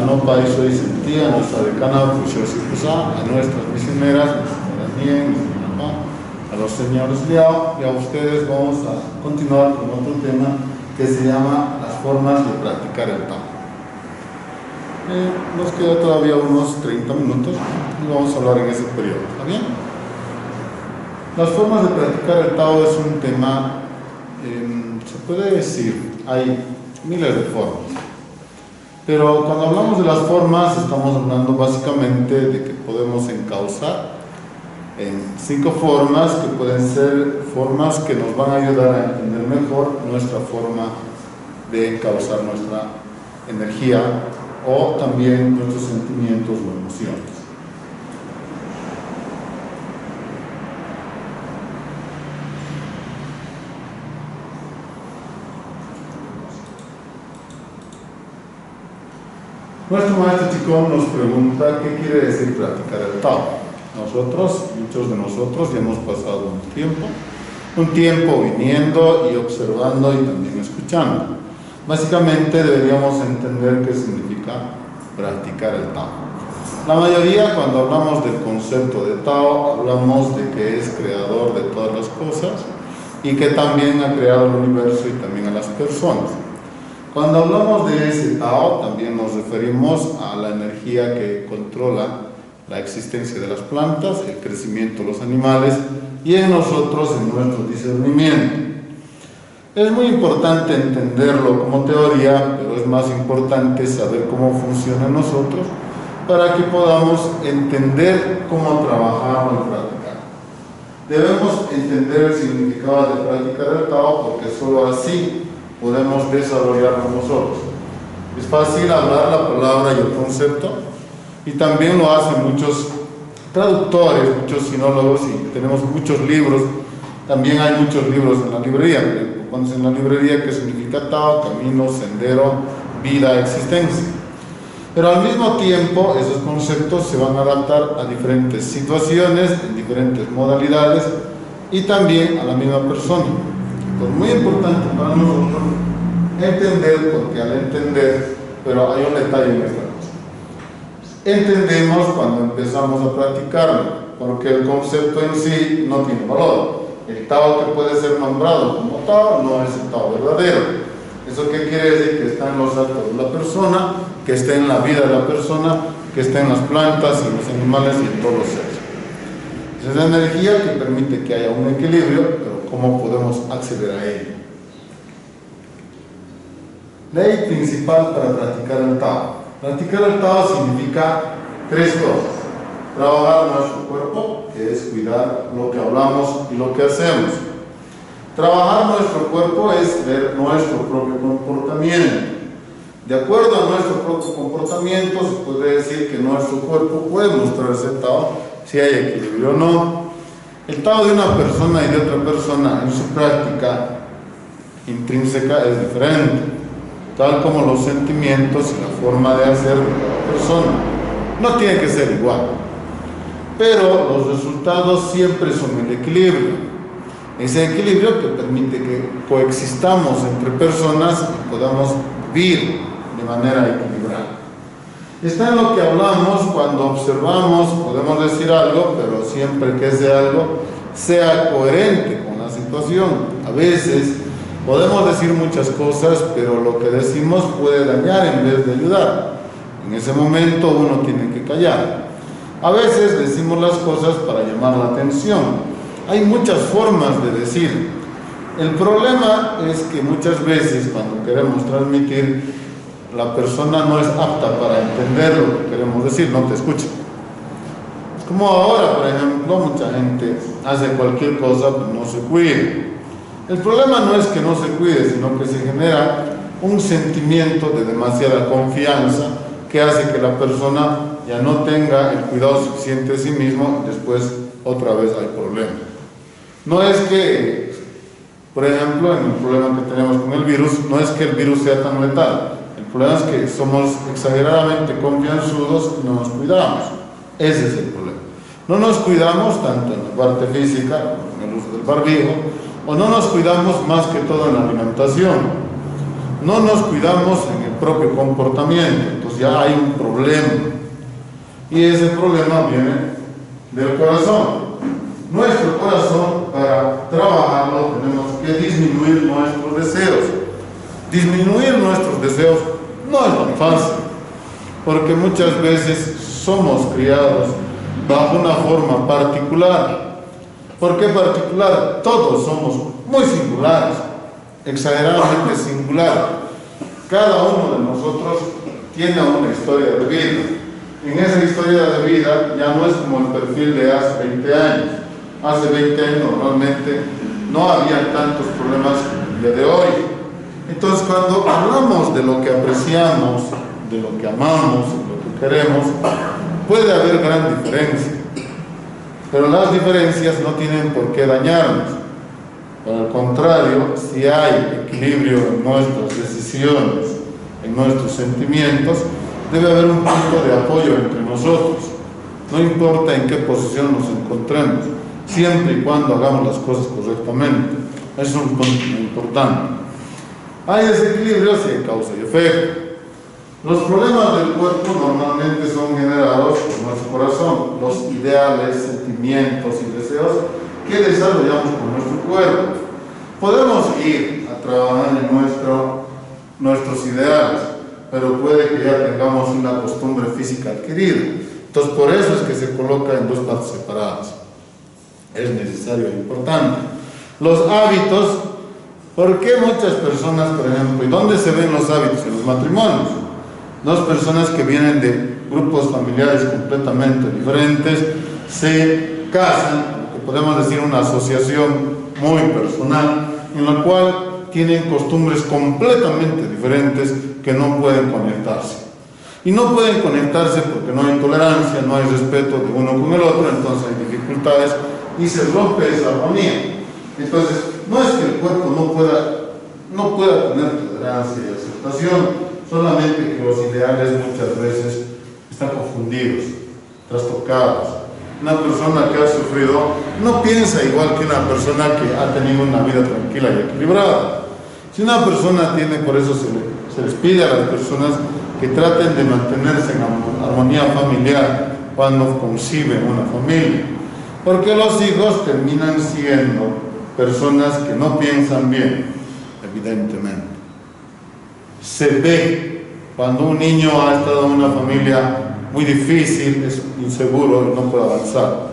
Anopa y soy sentía, nuestra decana Puxosipusa, a nuestras misioneras, a los señores Liao, y a ustedes vamos a continuar con otro tema que se llama las formas de practicar el Tao. Nos queda todavía unos 30 minutos y vamos a hablar en ese periodo, ¿está bien? Las formas de practicar el Tao es un tema, se puede decir, hay miles de formas. Pero cuando hablamos de las formas, estamos hablando básicamente de que podemos encauzar en 5 formas que pueden ser formas que nos van a ayudar a entender mejor nuestra forma de encauzar nuestra energía o también nuestros sentimientos o emociones. Nuestro maestro Chikung nos pregunta qué quiere decir practicar el Tao. Muchos de nosotros ya hemos pasado un tiempo viniendo y observando y también escuchando. Básicamente deberíamos entender qué significa practicar el Tao. La mayoría, cuando hablamos del concepto de Tao, hablamos de que es creador de todas las cosas y que también ha creado el universo y también a las personas. Cuando hablamos de ese Tao, también nos referimos a la energía que controla la existencia de las plantas, el crecimiento de los animales y en nosotros, en nuestro discernimiento. Es muy importante entenderlo como teoría, pero es más importante saber cómo funciona en nosotros para que podamos entender cómo trabajar o practicar. Debemos entender el significado de practicar el Tao porque solo así podemos desarrollarlo nosotros. Es fácil hablar la palabra y el concepto, y también lo hacen muchos traductores, muchos sinólogos, y tenemos muchos libros. También hay muchos libros en la librería. Cuando en la librería, ¿qué significa Tao? Camino, sendero, vida, existencia. Pero al mismo tiempo, esos conceptos se van a adaptar a diferentes situaciones, en diferentes modalidades, y también a la misma persona. Entonces, muy importante para nosotros entender, porque al entender, pero hay un detalle en esta cosa. Entendemos cuando empezamos a practicarlo, porque el concepto en sí no tiene valor. El Tao que puede ser nombrado como Tao no es el Tao verdadero. ¿Eso qué quiere decir? Que está en los actos de la persona, que está en la vida de la persona, que está en las plantas, en los animales y en todos los seres. Es la energía que permite que haya un equilibrio, pero ¿cómo podemos acceder a ello? Ley principal para practicar el Tao. Practicar el Tao significa 3 cosas. Trabajar nuestro cuerpo, que es cuidar lo que hablamos y lo que hacemos. Trabajar nuestro cuerpo es ver nuestro propio comportamiento. De acuerdo a nuestro propio comportamiento, se puede decir que nuestro cuerpo puede mostrar ese Tao, si hay equilibrio o no. El Tao de una persona y de otra persona en su práctica intrínseca es diferente, tal como los sentimientos y la forma de hacer de cada persona. No tiene que ser igual, pero los resultados siempre son el equilibrio. Ese equilibrio que permite que coexistamos entre personas y podamos vivir de manera equilibrada. Está en lo que hablamos, cuando observamos, podemos decir algo, pero siempre que ese algo sea coherente con la situación. A veces podemos decir muchas cosas, pero lo que decimos puede dañar en vez de ayudar. En ese momento uno tiene que callar. A veces decimos las cosas para llamar la atención. Hay muchas formas de decir. El problema es que muchas veces cuando queremos transmitir, la persona no es apta para entender lo que queremos decir, no te escucha. Es como ahora, por ejemplo, mucha gente hace cualquier cosa, pero no se cuida. El problema no es que no se cuide, sino que se genera un sentimiento de demasiada confianza que hace que la persona ya no tenga el cuidado suficiente de sí mismo, después otra vez hay problemas. No es que, por ejemplo, en el problema que tenemos con el virus, no es que el virus sea tan letal. El problema es que somos exageradamente confianzudos y no nos cuidamos. Ese es el problema. No nos cuidamos tanto en la parte física, como en el uso del barbijo, o no nos cuidamos más que todo en la alimentación. No nos cuidamos en el propio comportamiento. Entonces entonces ya hay un problema. Y ese problema viene del corazón. Nuestro corazón, para trabajarlo, tenemos que disminuir nuestros deseos. Disminuir nuestros deseos no es tan fácil, porque muchas veces somos criados bajo una forma particular. ¿Por qué particular? Todos somos muy singulares, exageradamente singulares. Cada uno de nosotros tiene una historia de vida. En esa historia de vida ya no es como el perfil de hace 20 años. Hace 20 años normalmente no había tantos problemas como el día de hoy. Entonces, cuando hablamos de lo que apreciamos, de lo que amamos, de lo que queremos, puede haber gran diferencia. Pero las diferencias no tienen por qué dañarnos. Al contrario, si hay equilibrio en nuestras decisiones, en nuestros sentimientos, debe haber un punto de apoyo entre nosotros. No importa en qué posición nos encontremos, siempre y cuando hagamos las cosas correctamente. Es un punto importante. Hay desequilibrios y hay causa y efecto. Los problemas del cuerpo normalmente son generados por nuestro corazón, los ideales, sentimientos y deseos que desarrollamos con nuestro cuerpo. Podemos ir a trabajar en nuestros ideales, pero puede que ya tengamos una costumbre física adquirida. Entonces, por eso es que se coloca en dos partes separadas. Es necesario e importante. Los hábitos, ¿por qué muchas personas, por ejemplo, y dónde se ven los hábitos? En los matrimonios. Dos personas que vienen de grupos familiares completamente diferentes se casan, que podemos decir una asociación muy personal, en la cual tienen costumbres completamente diferentes que no pueden conectarse. Y no pueden conectarse porque no hay tolerancia, no hay respeto de uno con el otro, entonces hay dificultades y se rompe esa armonía. Entonces, no es que el cuerpo no pueda tener tolerancia y aceptación, solamente que los ideales muchas veces están confundidos, trastocados. Una persona que ha sufrido no piensa igual que una persona que ha tenido una vida tranquila y equilibrada. Si una persona tiene, por eso se les pide a las personas que traten de mantenerse en armonía familiar cuando conciben una familia, porque los hijos terminan siendo personas que no piensan bien, evidentemente. Se ve cuando un niño ha estado en una familia muy difícil, es inseguro y no puede avanzar.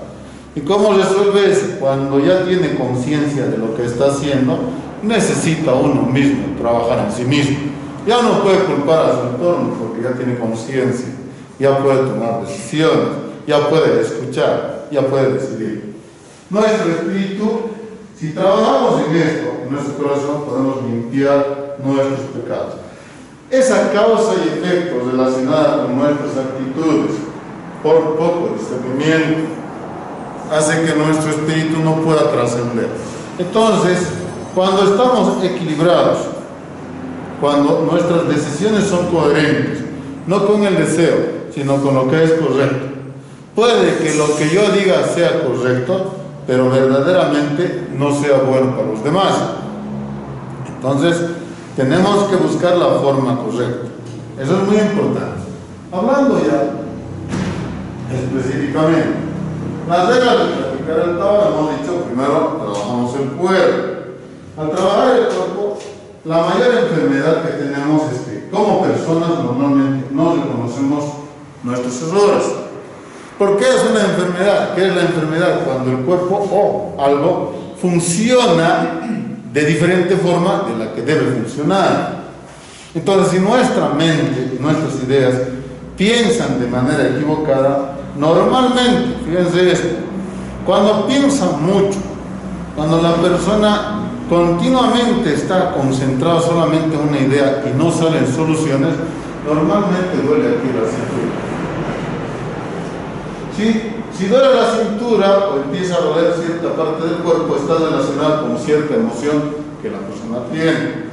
¿Y cómo resuelve eso? Cuando ya tiene conciencia de lo que está haciendo, necesita uno mismo trabajar en sí mismo. Ya no puede culpar a su entorno porque ya tiene conciencia, ya puede tomar decisiones, ya puede escuchar, ya puede decidir. Nuestro espíritu, si trabajamos en esto, en nuestro corazón podemos limpiar nuestros pecados. Esa causa y efecto relacionada con nuestras actitudes, por poco discernimiento, hace que nuestro espíritu no pueda trascender. Entonces, cuando estamos equilibrados, cuando nuestras decisiones son coherentes, no con el deseo, sino con lo que es correcto, puede que lo que yo diga sea correcto, pero verdaderamente no sea bueno para los demás. Entonces, tenemos que buscar la forma correcta. Eso es muy importante. Hablando ya específicamente, las reglas de practicar el Tao, hemos dicho, primero trabajamos el cuerpo. Al trabajar el cuerpo, la mayor enfermedad que tenemos es que como personas normalmente no reconocemos nuestros errores. ¿Por qué es una enfermedad? ¿Qué es la enfermedad? Cuando el cuerpo o algo funciona de diferente forma de la que debe funcionar. Entonces, si nuestra mente y nuestras ideas piensan de manera equivocada, normalmente, fíjense esto, cuando piensan mucho, cuando la persona continuamente está concentrada solamente en una idea y no salen soluciones, normalmente duele aquí la cintura. Si duele la cintura o empieza a doler cierta parte del cuerpo, está relacionada con cierta emoción que la persona tiene.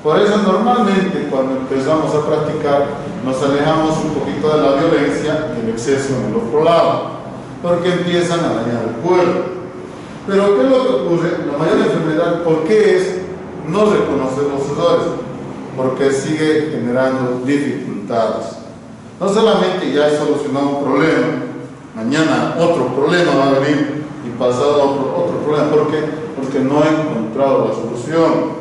Por eso normalmente cuando empezamos a practicar nos alejamos un poquito de la violencia y el exceso en el otro lado, porque empiezan a dañar el cuerpo. Pero ¿qué es lo que ocurre? La mayor enfermedad, ¿por qué es no reconocer los errores? porque sigue generando dificultades. No solamente ya he solucionado un problema, mañana otro problema va a venir y pasado otro problema. ¿Por qué? Porque no he encontrado la solución.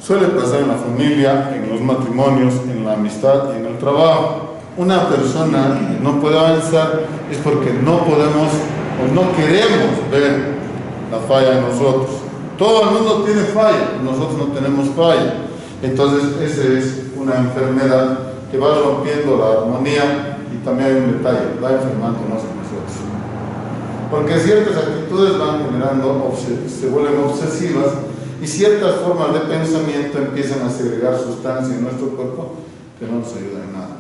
Suele pasar en la familia, en los matrimonios, en la amistad y en el trabajo. Una persona que no puede avanzar es porque no podemos o no queremos ver la falla en nosotros. Todo el mundo tiene falla, nosotros no tenemos falla. Entonces, esa es una enfermedad que va rompiendo la armonía y también hay un detalle, va enfermándonos a nosotros. Porque ciertas actitudes van generando, se vuelven obsesivas y ciertas formas de pensamiento empiezan a segregar sustancia en nuestro cuerpo que no nos ayuda en nada.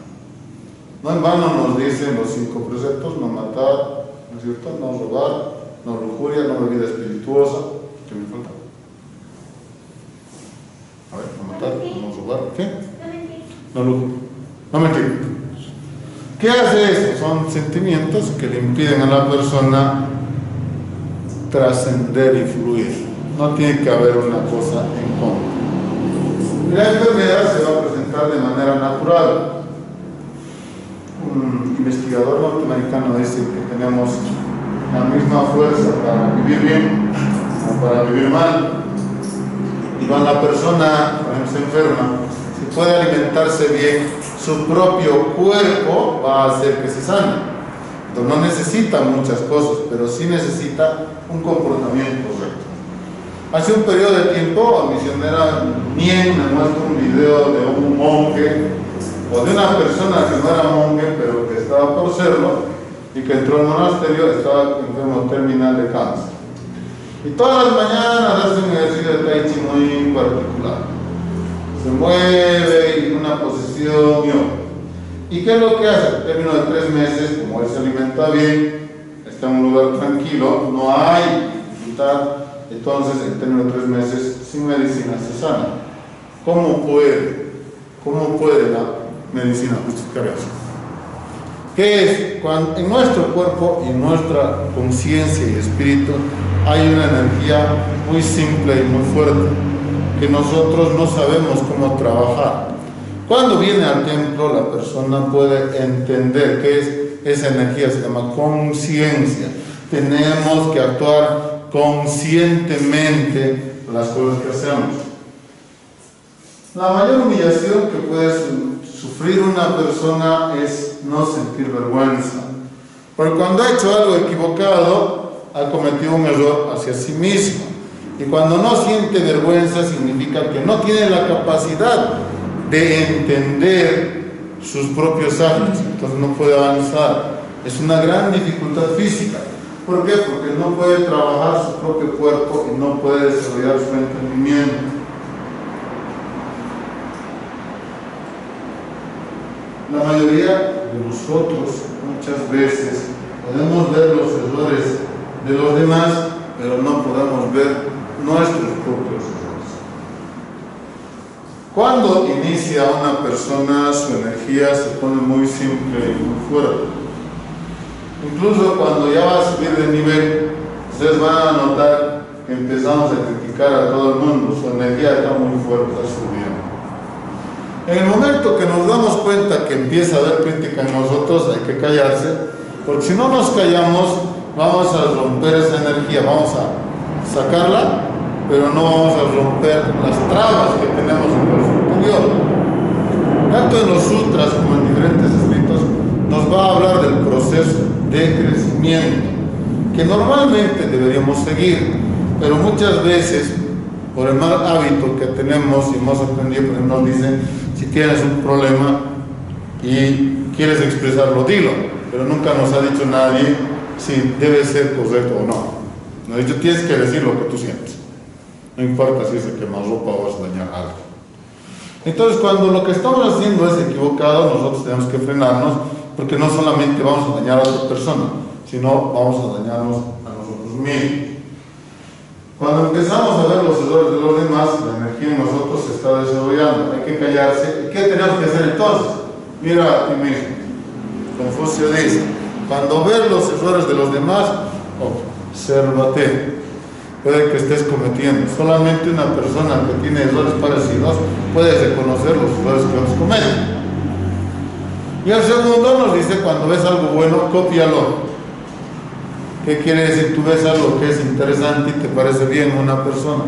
No en vano nos dicen los 5 preceptos: no matar, ¿no es cierto?, no robar, no lujuria, no bebida espirituosa. ¿Qué me falta? A ver, no matar, no robar, ¿qué? No lujuria, no mentir. ¿Qué hace eso? Son sentimientos que le impiden a la persona trascender y fluir. No tiene que haber una cosa en contra. Y la enfermedad se va a presentar de manera natural. Un investigador norteamericano dice que tenemos la misma fuerza para vivir bien como para vivir mal. Y cuando la persona, por ejemplo, se enferma, si puede alimentarse bien, su propio cuerpo va a hacer que se sane. Entonces no necesita muchas cosas, pero sí necesita un comportamiento correcto. Hace un periodo de tiempo, a misionera Nien me muestra un video de un monje o de una persona que no era monje, pero que estaba por serlo y que entró al monasterio, estaba enfermo terminal de cáncer. Y todas las mañanas hace un ejercicio de Tai Chi muy particular. Se mueve en una posición y otra. ¿Y qué es lo que hace? Al término de 3 meses, como él se alimenta bien, está en un lugar tranquilo, no hay dificultad, entonces en término de 3 meses, sin medicina se sana. ¿Cómo puede la medicina justificar eso? ¿Qué es? Cuando en nuestro cuerpo y en nuestra conciencia y espíritu hay una energía muy simple y muy fuerte que nosotros no sabemos cómo trabajar. Cuando viene al templo, la persona puede entender qué es esa energía, se llama conciencia. Tenemos que actuar conscientemente las cosas que hacemos. La mayor humillación que puede sufrir una persona es no sentir vergüenza. Porque cuando ha hecho algo equivocado, ha cometido un error hacia sí mismo. Y cuando no siente vergüenza, significa que no tiene la capacidad de entender sus propios actos, entonces no puede avanzar. Es una gran dificultad física. ¿Por qué? Porque no puede trabajar su propio cuerpo y no puede desarrollar su entendimiento. La mayoría de nosotros muchas veces podemos ver los errores de los demás, pero no podemos ver nuestros propios errores. Cuando inicia una persona, su energía se pone muy simple y muy fuerte. Incluso cuando ya va a subir de nivel, ustedes van a notar que empezamos a criticar a todo el mundo, su energía está muy fuerte, está subiendo. En el momento que nos damos cuenta que empieza a haber crítica en nosotros, hay que callarse, porque si no nos callamos, vamos a romper esa energía, vamos a sacarla, pero no vamos a romper las trabas que tenemos en nuestro interior. Tanto en los sutras como en diferentes escritos nos va a hablar del proceso de crecimiento que normalmente deberíamos seguir, pero muchas veces por el mal hábito que tenemos y hemos aprendido, porque nos dicen: si tienes un problema y quieres expresarlo, dilo, pero nunca nos ha dicho nadie si debe ser correcto o no. Nos ha dicho: tienes que decir lo que tú sientes, no importa si es el quemarropa o vas a dañar algo. Entonces, cuando lo que estamos haciendo es equivocado, nosotros tenemos que frenarnos, porque no solamente vamos a dañar a otra persona, sino vamos a dañarnos a nosotros mismos. Cuando empezamos a ver los errores de los demás, la energía en nosotros se está desarrollando, hay que callarse. ¿Y qué tenemos que hacer entonces? Mira a ti mismo. Confucio dice: cuando ves los errores de los demás, obsérvate. puede que estés cometiendo. Solamente una persona que tiene errores parecidos puede reconocer los errores que otros cometen. Y el segundo nos dice, cuando ves algo bueno, cópialo. ¿Qué quiere decir? Tú ves algo que es interesante y te parece bien a una persona.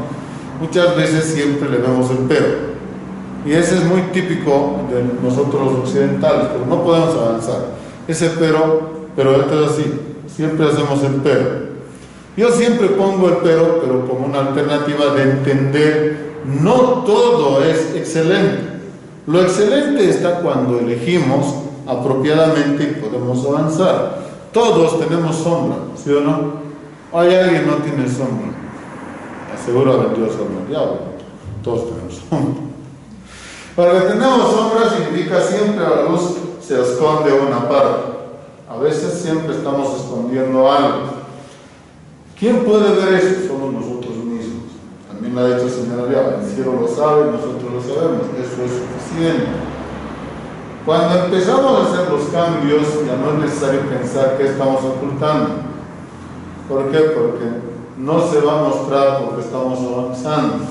Muchas veces siempre le vemos el pero. Y ese es muy típico de nosotros los occidentales, pero no podemos avanzar. Ese pero esto es así, siempre hacemos el pero. Yo siempre pongo el pero como una alternativa de entender, no todo es excelente. Lo excelente está cuando elegimos apropiadamente y podemos avanzar. Todos tenemos sombra, ¿sí o no? Hay alguien que no tiene sombra. Aseguro a Dios al diablo. Todos tenemos sombra. Para que tenemos sombra significa siempre a la luz se esconde una parte. A veces siempre estamos escondiendo algo. ¿Quién puede ver eso? Somos nosotros mismos. También lo ha dicho el Señor Ariel. El cielo lo sabe, nosotros lo sabemos. Eso es suficiente. Cuando empezamos a hacer los cambios, ya no es necesario pensar qué estamos ocultando. ¿Por qué? Porque no se va a mostrar porque estamos avanzando.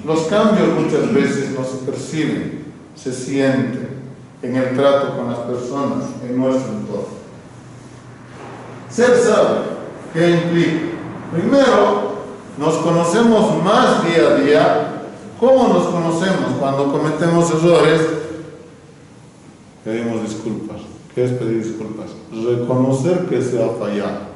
Los cambios muchas veces no se perciben, se sienten en el trato con las personas, en nuestro entorno. Ser sabio, ¿qué implica? Primero, nos conocemos más día a día. ¿Cómo nos conocemos? Cuando cometemos errores, pedimos disculpas. ¿Qué es pedir disculpas? Reconocer que se ha fallado.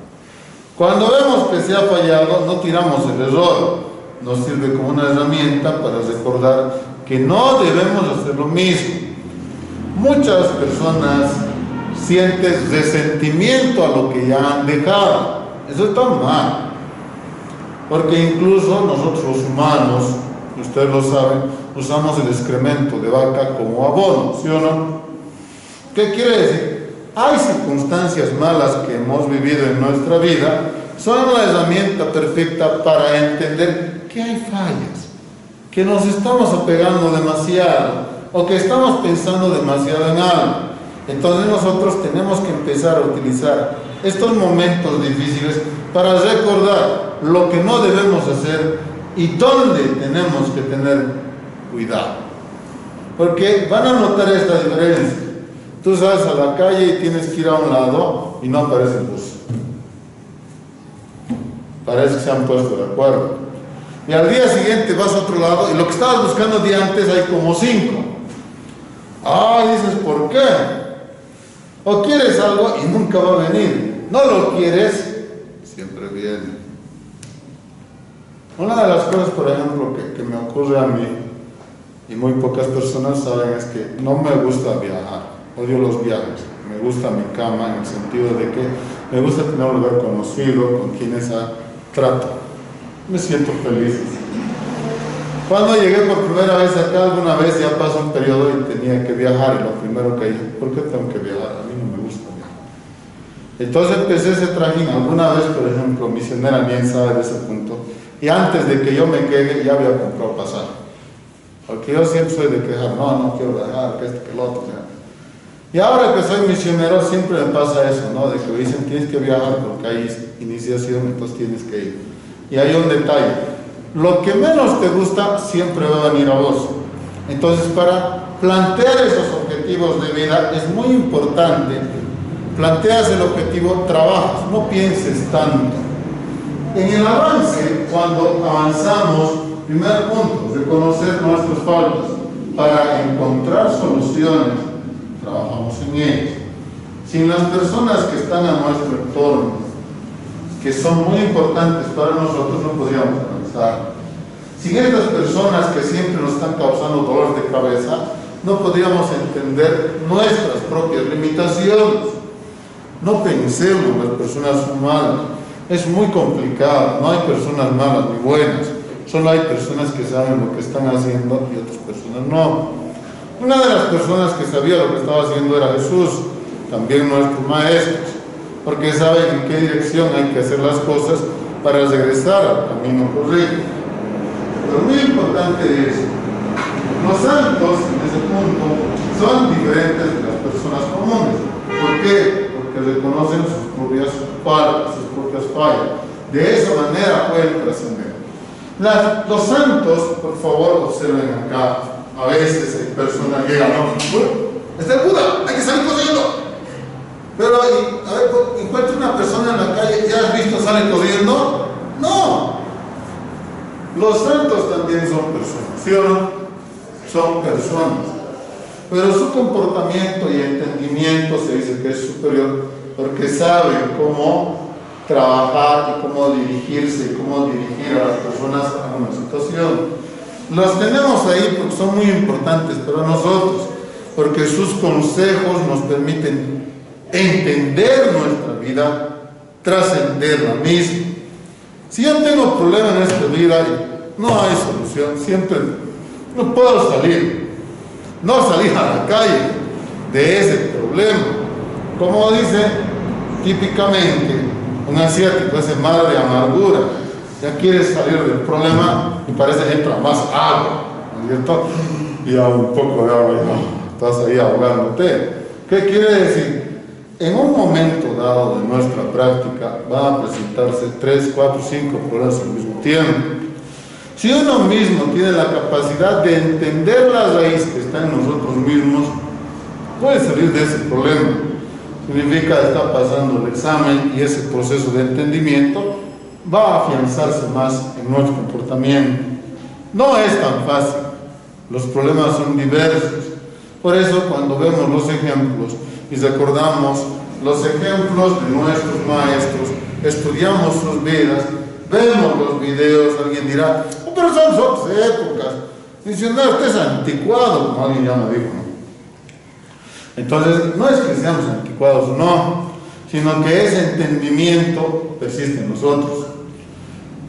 Cuando vemos que se ha fallado, no tiramos el error. Nos sirve como una herramienta para recordar que no debemos hacer lo mismo. Muchas personas sienten resentimiento a lo que ya han dejado. Eso está mal. Porque incluso nosotros los humanos, ustedes lo saben, usamos el excremento de vaca como abono, ¿sí o no? ¿Qué quiere decir? Hay circunstancias malas que hemos vivido en nuestra vida, son la herramienta perfecta para entender que hay fallas, que nos estamos apegando demasiado o que estamos pensando demasiado en algo. Entonces nosotros tenemos que empezar a utilizar estos momentos difíciles para recordar lo que no debemos hacer y dónde tenemos que tener cuidado. Porque van a notar esta diferencia. Tú sales a la calle y tienes que ir a un lado y no aparece el bus. Parece que se han puesto de acuerdo. Y al día siguiente vas a otro lado y lo que estabas buscando el día antes hay como 5. Dices, ¿por qué? O quieres algo y nunca va a venir. No lo quieres, siempre viene. Una de las cosas, por ejemplo, que me ocurre a mí, y muy pocas personas saben, es que no me gusta viajar. Odio los viajes. Me gusta mi cama en el sentido de que me gusta tener un lugar conocido, con quienes trato. Me siento feliz. Cuando llegué por primera vez acá, alguna vez ya pasó un periodo y tenía que viajar, y lo primero que dije, ¿por qué tengo que viajar? A mí no me gusta viajar. Entonces empecé ese trajín. Alguna vez, por ejemplo, misionera Nien sabe de ese punto, y antes de que yo me quede, ya había comprado pasaje. Porque yo siempre soy de quejar, no quiero viajar, que esto, que lo otro. Y ahora que soy misionero, siempre me pasa eso, ¿no? De que me dicen, tienes que viajar porque hay iniciación, entonces tienes que ir. Y hay un detalle. Lo que menos te gusta siempre va a venir a vos. Entonces, para plantear esos objetivos de vida es muy importante. Planteas el objetivo, trabajas, no pienses tanto. En el avance, cuando avanzamos, primer punto, reconocer nuestras faltas. Para encontrar soluciones, trabajamos en ellas. Sin las personas que están a nuestro entorno, que son muy importantes para nosotros, no podríamos avanzar. Sin estas personas que siempre nos están causando dolor de cabeza, no podríamos entender nuestras propias limitaciones. No pensemos las personas son malas. Es muy complicado. No hay personas malas ni buenas. Solo hay personas que saben lo que están haciendo y otras personas no. Una de las personas que sabía lo que estaba haciendo era Jesús, también nuestros maestros, porque saben en qué dirección hay que hacer las cosas para regresar al camino correcto. Pero muy importante es, los santos en ese punto son diferentes de las personas comunes. ¿Por qué? Porque reconocen sus propias fallas, sus propias fallas. De esa manera pueden trascender. Los santos, por favor, observen acá. A veces hay personas que llegan, ¿no? Está el Buda, hay que salir corriendo. Pero, a ver, encuentra una persona en la calle, ¿ya has visto sale corriendo? No. Los santos también son personas, ¿sí o no? Son personas. Pero su comportamiento y entendimiento se dice que es superior porque saben cómo trabajar y cómo dirigirse y cómo dirigir a las personas a una situación. Los tenemos ahí porque son muy importantes para nosotros, porque sus consejos nos permiten entender nuestra vida, trascender la misma. Si yo tengo problemas en esta vida y no hay solución, siempre no puedo salir, no salir a la calle de ese problema. Como dice típicamente un asiático, ese mar de amargura, ya quieres salir del problema y parece que entra más agua, ¿no es cierto? Y a un poco de agua y no, estás ahí ahogándote. ¿Qué quiere decir? En un momento dado de nuestra práctica van a presentarse 3, 4, 5 problemas al mismo tiempo. Si uno mismo tiene la capacidad de entender la raíz que está en nosotros mismos, puede salir de ese problema. Significa que está pasando el examen y ese proceso de entendimiento va a afianzarse más en nuestro comportamiento. No es tan fácil, los problemas son diversos. Por eso cuando vemos los ejemplos y recordamos los ejemplos de nuestros maestros, estudiamos sus vidas, vemos los videos, alguien dirá, oh, pero son otras épocas, mencionar usted es anticuado, como alguien ya me dijo, ¿no? Entonces, no es que seamos anticuados o no, sino que ese entendimiento persiste en nosotros.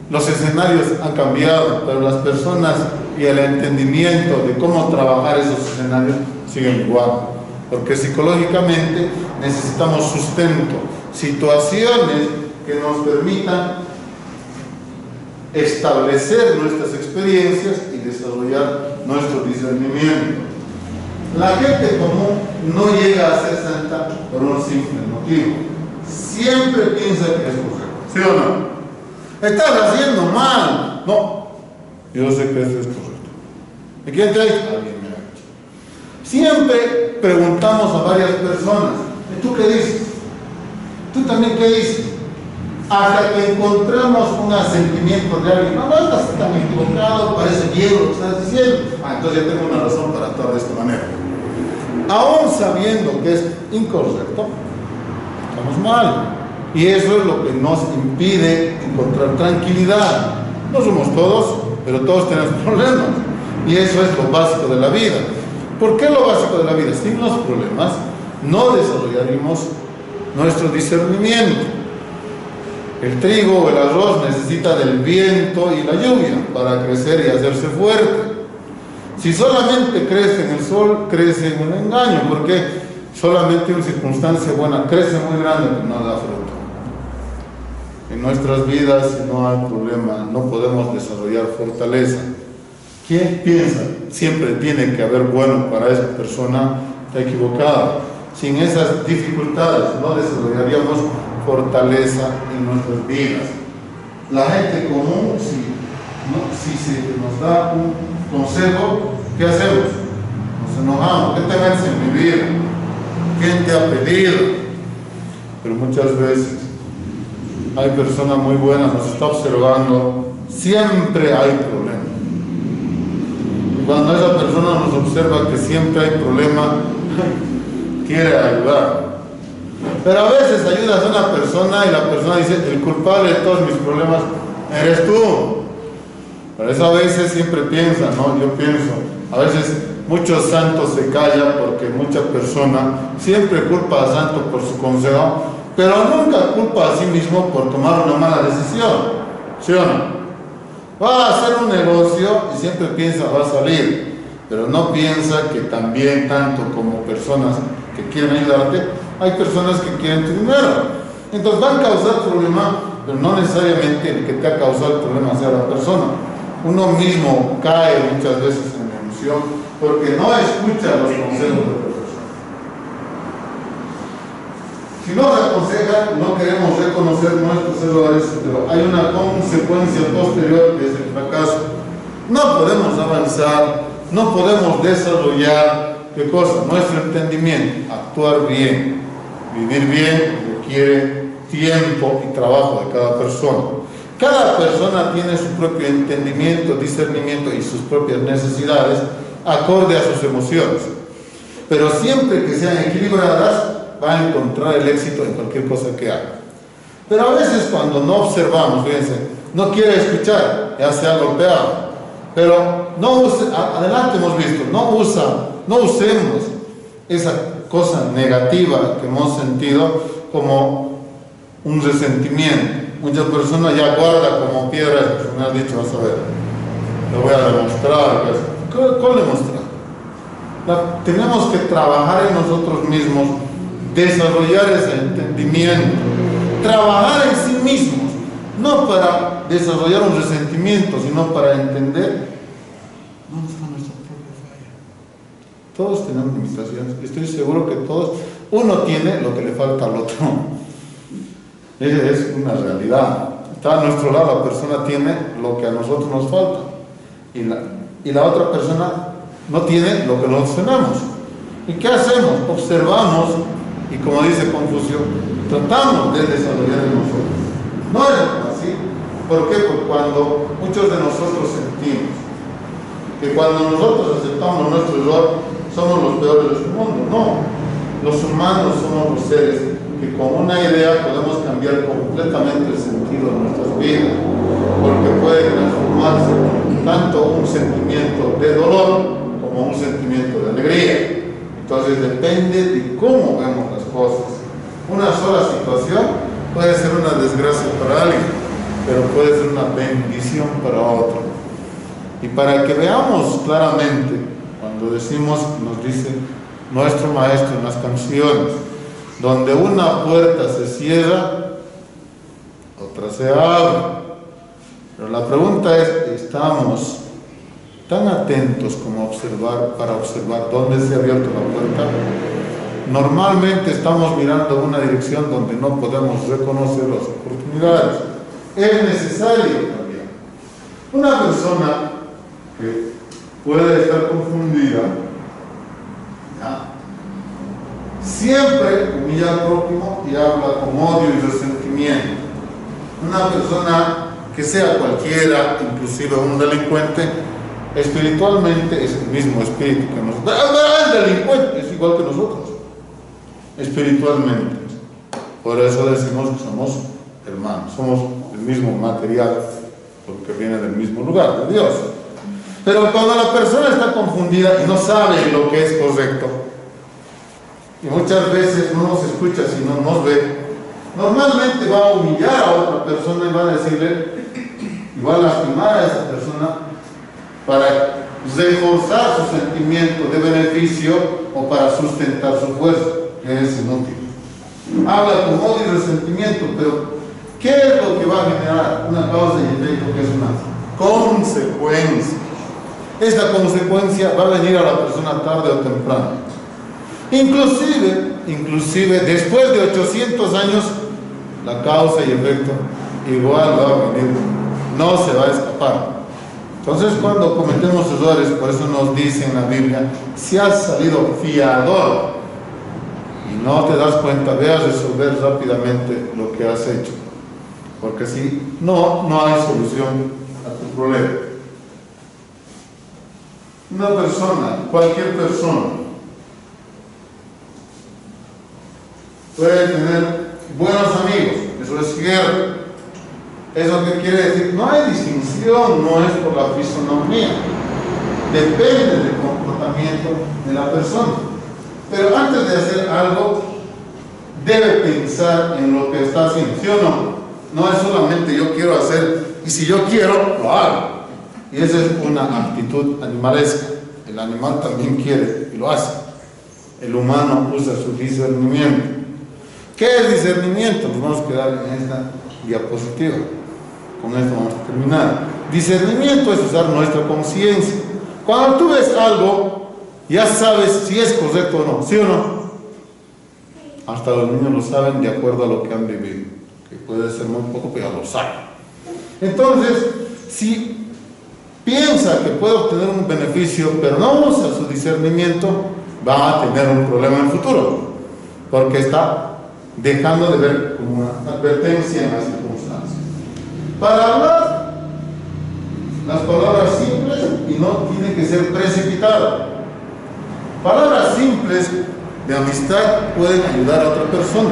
Los escenarios han cambiado, pero las personas y el entendimiento de cómo trabajar esos escenarios siguen igual. Porque psicológicamente necesitamos sustento, situaciones que nos permitan establecer nuestras experiencias y desarrollar nuestro discernimiento. La gente común no llega a ser santa por un simple motivo. Siempre piensa que es correcto, ¿sí o no? Estás haciendo mal. No, yo sé que esto es correcto. ¿Y quién te ha dicho? Alguien me ha dicho. Siempre preguntamos a varias personas, ¿y tú qué dices? ¿Tú también qué dices? Hasta que encontramos un asentimiento de alguien. No, no estás tan equivocado, parece bien lo que estás diciendo. Entonces ya tengo una razón para actuar de esta manera. Aún sabiendo que es incorrecto, estamos mal. Y eso es lo que nos impide encontrar tranquilidad. No somos todos, pero todos tenemos problemas. Y eso es lo básico de la vida. ¿Por qué lo básico de la vida? Sin los problemas no desarrollaríamos nuestro discernimiento. El trigo o el arroz necesita del viento y la lluvia para crecer y hacerse fuerte. Si solamente crece en el sol, crece en un engaño, porque solamente en circunstancia buena crece muy grande, pero no da fruto. En nuestras vidas, si no hay problema, no podemos desarrollar fortaleza. ¿Quién piensa? Siempre tiene que haber bueno para esa persona, está equivocado. Sin esas dificultades no desarrollaríamos fortaleza en nuestras vidas. La gente común, si se nos da un consejo, ¿qué hacemos? Nos enojamos. ¿Qué te metes en mi vida? ¿Quién te ha pedido? Pero muchas veces hay personas muy buenas, nos está observando, siempre hay problemas. Y cuando esa persona nos observa que siempre hay problema, quiere ayudar. Pero a veces ayudas a una persona y la persona dice, el culpable de todos mis problemas eres tú. Por eso a veces siempre piensa, ¿no? Yo pienso, a veces muchos santos se callan porque mucha persona siempre culpa al santo por su consejo, pero nunca culpa a sí mismo por tomar una mala decisión, ¿sí o no? Va a hacer un negocio y siempre piensa va a salir, pero no piensa que también tanto como personas que quieren ayudarte, hay personas que quieren tu dinero. Entonces van a causar problema, pero no necesariamente el que te ha causado el problema sea la persona. Uno mismo cae muchas veces en la emoción porque no escucha los consejos de la persona. Si nos aconseja, no queremos reconocer nuestros errores, pero hay una consecuencia posterior que es el fracaso. no podemos avanzar, no podemos desarrollar, ¿qué cosa? Nuestro entendimiento, actuar bien, vivir bien, requiere tiempo y trabajo de cada persona. Cada persona tiene su propio entendimiento, discernimiento y sus propias necesidades acorde a sus emociones. Pero siempre que sean equilibradas, va a encontrar el éxito en cualquier cosa que haga. Pero a veces cuando no observamos, fíjense, no quiere escuchar, ya se ha golpeado. Pero no adelante hemos visto, no usemos esa cosa negativa que hemos sentido como un resentimiento. Muchas personas ya guardan como piedras, que me han dicho, vas a ver, lo voy a demostrar. ¿Cómo demostrar? Tenemos que trabajar en nosotros mismos, desarrollar ese entendimiento, trabajar en sí mismos, no para desarrollar un resentimiento, sino para entender dónde está nuestra propia falla. Todos tenemos limitaciones, estoy seguro que todos, uno tiene lo que le falta al otro. Esa es una realidad. Está a nuestro lado, la persona tiene lo que a nosotros nos falta. Y la otra persona no tiene lo que nosotros tenemos. ¿Y qué hacemos? Observamos y, como dice Confucio, tratamos de desarrollar en nosotros. No es así. ¿Por qué? Porque cuando muchos de nosotros sentimos que cuando nosotros aceptamos nuestro error, somos los peores de este mundo. No. Los humanos somos los seres que con una idea podemos cambiar completamente el sentido de nuestras vidas, porque puede transformarse tanto un sentimiento de dolor como un sentimiento de alegría. Entonces depende de cómo vemos las cosas. Una sola situación puede ser una desgracia para alguien, pero puede ser una bendición para otro. Y para que veamos claramente, cuando decimos, nos dice nuestro maestro en las canciones, donde una puerta se cierra, otra se abre. Pero la pregunta es, ¿estamos tan atentos como para observar dónde se ha abierto la puerta? Normalmente estamos mirando una dirección donde no podemos reconocer las oportunidades. Es necesario cambiar. Una persona que puede estar confundida, ¿ya?, siempre humilla al prójimo y habla con odio y resentimiento. Una persona que sea cualquiera, inclusive un delincuente, espiritualmente es el mismo espíritu que nosotros. El delincuente es igual que nosotros, espiritualmente. Por eso decimos que somos hermanos, somos el mismo material, porque viene del mismo lugar, de Dios. Pero cuando la persona está confundida y no sabe lo que es correcto, y muchas veces no nos escucha, sino nos ve, normalmente va a humillar a otra persona y va a decirle, y va a lastimar a esa persona para reforzar su sentimiento de beneficio o para sustentar su fuerza, que es inútil. Habla con odio y resentimiento, pero ¿qué es lo que va a generar? Una causa y efecto, que es una consecuencia. Esta consecuencia va a venir a la persona tarde o temprano. Inclusive después de 800 años, la causa y efecto igual va a venir, no se va a escapar. Entonces, cuando cometemos errores, por eso nos dice en la Biblia, si has salido fiador y no te das cuenta, ve a resolver rápidamente lo que has hecho, porque si no hay solución a tu problema. Una persona, cualquier persona, puede tener buenos amigos, eso es cierto. ¿Eso qué quiere decir? No hay distinción, no es por la fisonomía, depende del comportamiento de la persona. Pero antes de hacer algo, debe pensar en lo que está haciendo, ¿sí o no? No es solamente yo quiero hacer, y si yo quiero, lo hago. Y esa es una actitud animalesca. El animal también quiere y lo hace. El humano usa su discernimiento. ¿Qué es discernimiento? Nos vamos a quedar en esta diapositiva. Con esto vamos a terminar. Discernimiento es usar nuestra conciencia. Cuando tú ves algo, ya sabes si es correcto o no, ¿sí o no? Hasta los niños lo saben de acuerdo a lo que han vivido, que puede ser muy poco, pero ya lo saben. Entonces, si piensa que puede obtener un beneficio, pero no usa su discernimiento, va a tener un problema en el futuro, porque está dejando de ver como una advertencia en las circunstancias. Para hablar las palabras simples y no tiene que ser precipitado. Palabras simples de amistad pueden ayudar a otra persona,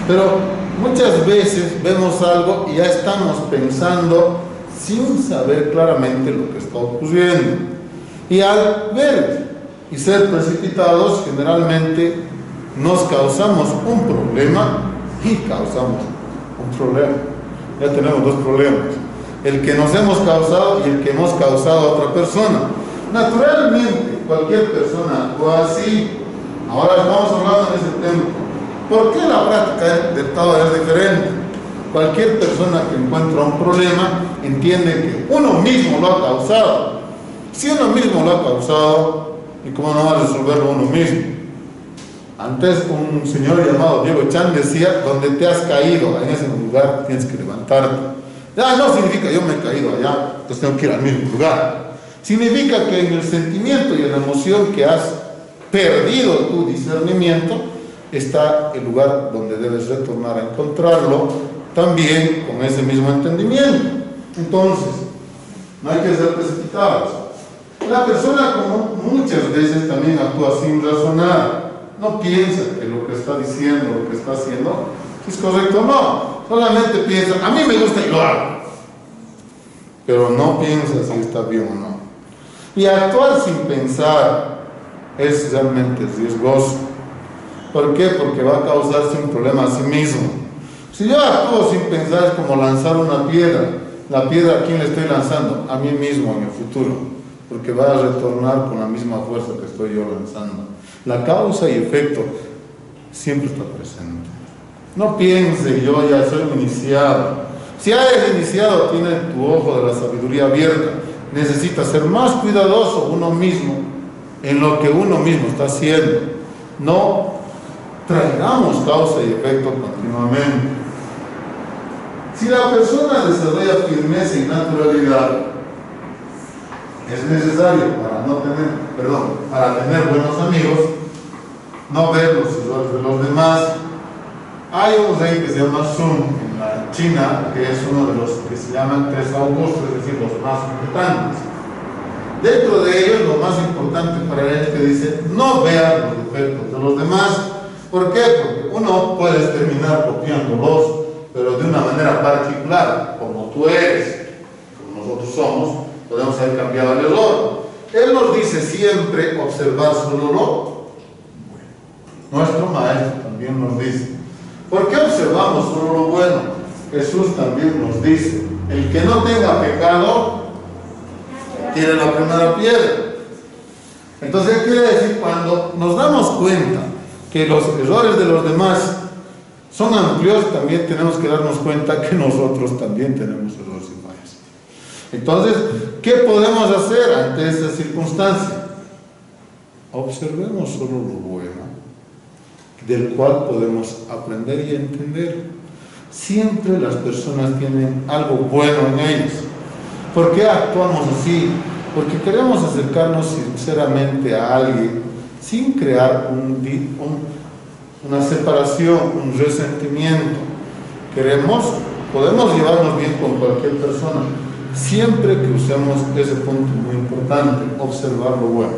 pero muchas veces vemos algo y ya estamos pensando sin saber claramente lo que está ocurriendo. Y al ver y ser precipitados, generalmente nos causamos un problema y causamos un problema. Ya tenemos dos problemas: el que nos hemos causado y el que hemos causado a otra persona. Naturalmente, cualquier persona actúa así. Ahora estamos hablando de ese tema. ¿Por qué la práctica del Tao es diferente? Cualquier persona que encuentra un problema entiende que uno mismo lo ha causado. Si uno mismo lo ha causado, ¿y cómo no va a resolverlo uno mismo? Antes un señor llamado Diego Chan decía: donde te has caído, en ese lugar tienes que levantarte. Ya no significa yo me he caído allá, entonces tengo que ir al mismo lugar. Significa que en el sentimiento y en la emoción que has perdido tu discernimiento está el lugar donde debes retornar a encontrarlo, también con ese mismo entendimiento. Entonces, no hay que ser precipitados. La persona, como muchas veces, también actúa sin razonar. No piensa que lo que está diciendo, lo que está haciendo, es correcto o no. Solamente piensa: a mí me gusta y lo hago. Pero no piensa si está bien o no. Y actuar sin pensar es realmente riesgoso. ¿Por qué? Porque va a causarse un problema a sí mismo. Si yo actúo sin pensar, es como lanzar una piedra. La piedra, ¿a quién le estoy lanzando? A mí mismo en el futuro, porque va a retornar con la misma fuerza que estoy yo lanzando. La causa y efecto siempre está presente. No piense: yo ya soy un iniciado. Si ya eres iniciado, tiene tu ojo de la sabiduría abierta. Necesita ser más cuidadoso uno mismo en lo que uno mismo está haciendo. No traigamos causa y efecto continuamente. Si la persona desarrolla firmeza y naturalidad, es necesario para tener buenos amigos, no ver los errores de los demás. Hay un rey que se llama Sun en la China, que es uno de los que se llaman tres augustos, es decir, los más importantes. Dentro de ellos, lo más importante para él es que dice: no vean los defectos de los demás. ¿Por qué? Porque uno puede terminar copiándolos, pero de una manera particular, como tú eres, como nosotros somos, podemos haber cambiado el error. Él nos dice siempre observar solo lo bueno. Nuestro maestro también nos dice: ¿por qué observamos solo lo bueno? Jesús también nos dice: el que no tenga pecado, tire la primera piedra. Entonces, ¿qué quiere decir? Cuando nos damos cuenta que los errores de los demás son amplios, también tenemos que darnos cuenta que nosotros también tenemos errores y fallas. Entonces, ¿qué podemos hacer ante esa circunstancia? Observemos solo lo bueno, del cual podemos aprender y entender. Siempre las personas tienen algo bueno en ellas. ¿Por qué actuamos así? Porque queremos acercarnos sinceramente a alguien sin crear una separación, un resentimiento. Podemos llevarnos bien con cualquier persona, siempre que usemos ese punto muy importante: observar lo bueno.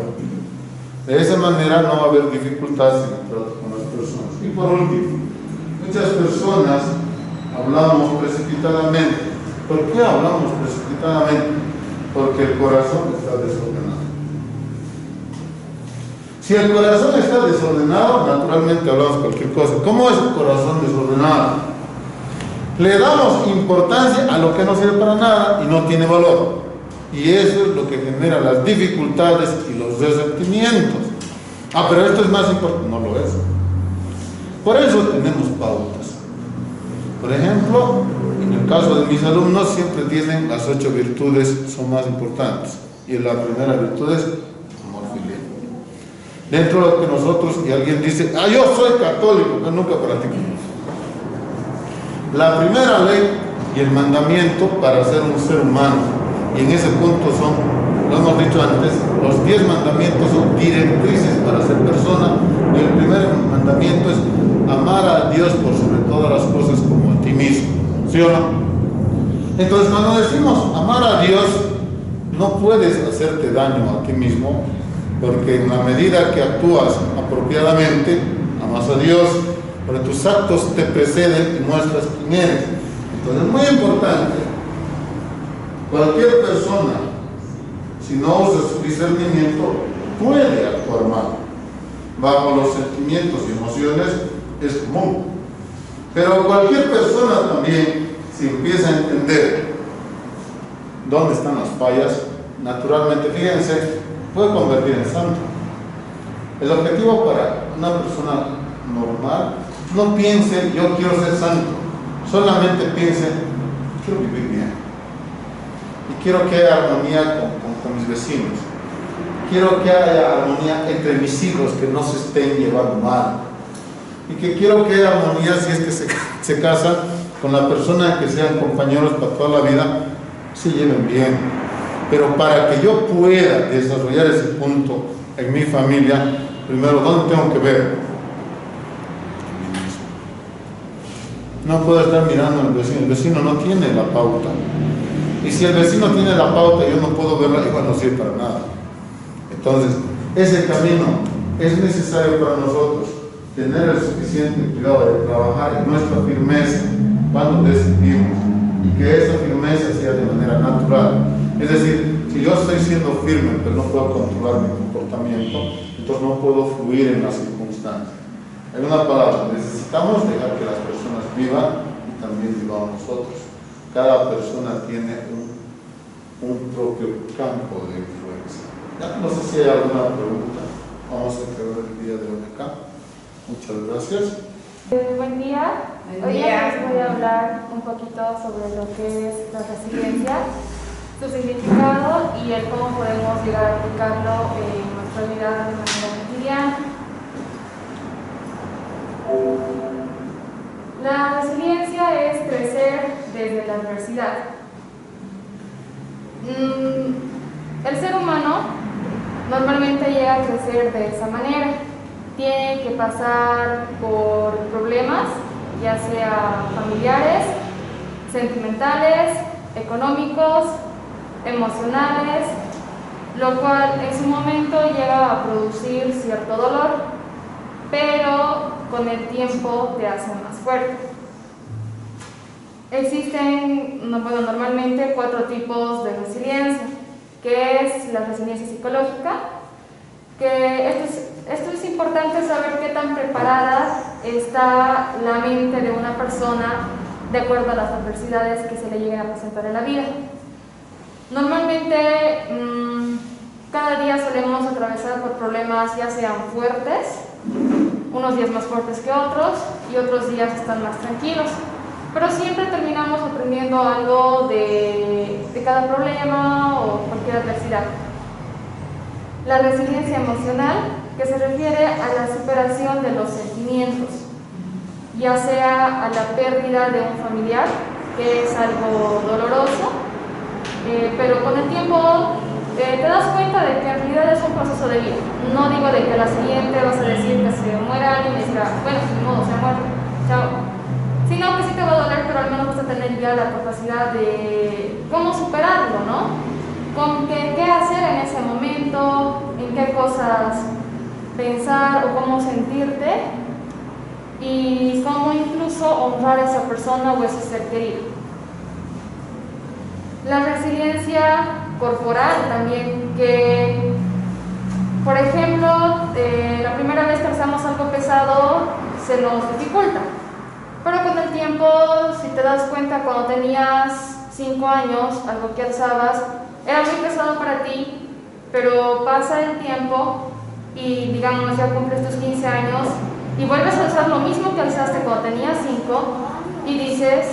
De esa manera no va a haber dificultades en el trato con las personas. Y por último, muchas personas hablamos precipitadamente. ¿Por qué hablamos precipitadamente? Porque el corazón está desordenado. Si el corazón está desordenado, naturalmente hablamos cualquier cosa. ¿Cómo es el corazón desordenado? Le damos importancia a lo que no sirve para nada y no tiene valor. Y eso es lo que genera las dificultades y los resentimientos. Pero esto es más importante. No lo es. Por eso tenemos pautas. Por ejemplo, en el caso de mis alumnos, siempre tienen las 8 virtudes, son más importantes. Y la primera virtud es amor filial. Dentro de lo que nosotros, y alguien dice: yo soy católico, pero nunca practico. La primera ley y el mandamiento para ser un ser humano y en ese punto son, lo hemos dicho antes, los 10 mandamientos son directrices para ser persona, y el primer mandamiento es amar a Dios por sobre todas las cosas como a ti mismo, ¿sí o no? Entonces, cuando decimos amar a Dios, no puedes hacerte daño a ti mismo, porque en la medida que actúas apropiadamente, amas a Dios, pero tus actos te preceden y muestras quién eres. Entonces, es muy importante, cualquier persona, si no usa su discernimiento, puede actuar mal. Bajo los sentimientos y emociones es común. Pero cualquier persona también, si empieza a entender dónde están las fallas, naturalmente, fíjense, puede convertir en santo. El objetivo para una persona normal, no piense, yo quiero ser santo, solamente piense, quiero vivir bien. Y quiero que haya armonía con mis vecinos. Quiero que haya armonía entre mis hijos, que no se estén llevando mal. Y que quiero que haya armonía si es que se casan con la persona, que sean compañeros para toda la vida, se lleven bien. Pero para que yo pueda desarrollar ese punto en mi familia, primero, ¿dónde tengo que ver? No puedo estar mirando al vecino. El vecino no tiene la pauta. Y si el vecino tiene la pauta, yo no puedo verla, igual no sirve para nada. Entonces, ese camino es necesario para nosotros, tener el suficiente cuidado de trabajar en nuestra firmeza cuando decidimos, y que esa firmeza sea de manera natural. Es decir, si yo estoy siendo firme, pero no puedo controlar mi comportamiento, entonces no puedo fluir en las circunstancias. En una palabra, necesitamos dejar que las personas vivan y también vivamos nosotros. Cada persona tiene un propio campo de influencia. Ya, no sé si hay alguna pregunta. Vamos a entregar el día de hoy acá. Muchas gracias. Buen día. Hoy les voy a hablar un poquito sobre lo que es la resiliencia, su significado y el cómo podemos llegar a aplicarlo en nuestra vida de manera cotidiana. La resiliencia es crecer desde la adversidad. El ser humano normalmente llega a crecer de esa manera. Tiene que pasar por problemas, ya sea familiares, sentimentales, económicos, emocionales, lo cual en su momento llega a producir cierto dolor, pero con el tiempo te hace más fuerte. Existen, normalmente 4 tipos de resiliencia, que es la resiliencia psicológica, que esto es importante saber qué tan preparada está la mente de una persona de acuerdo a las adversidades que se le lleguen a presentar en la vida. Normalmente, cada día solemos atravesar por problemas ya sean fuertes, unos días más fuertes que otros y otros días están más tranquilos, pero siempre terminamos aprendiendo algo de cada problema o cualquier adversidad. La resiliencia emocional, que se refiere a la superación de los sentimientos, ya sea a la pérdida de un familiar, que es algo doloroso, pero con el tiempo te das cuenta de que en realidad es un proceso de vida. No digo de que a la siguiente vas a decir que se muera alguien y dirás, bueno, sin modo, se ha muerto, chao. Sino que sí te va a doler, pero al menos vas a tener ya la capacidad de cómo superarlo, ¿no? Con qué hacer en ese momento, en qué cosas pensar o cómo sentirte y cómo incluso honrar a esa persona o ese ser querido. La resiliencia corporal también, que por ejemplo, la primera vez que alzamos algo pesado se nos dificulta, pero con el tiempo, si te das cuenta, cuando tenías 5 años, algo que alzabas era muy pesado para ti, pero pasa el tiempo y digamos ya cumples tus 15 años y vuelves a alzar lo mismo que alzaste cuando tenías 5 y dices,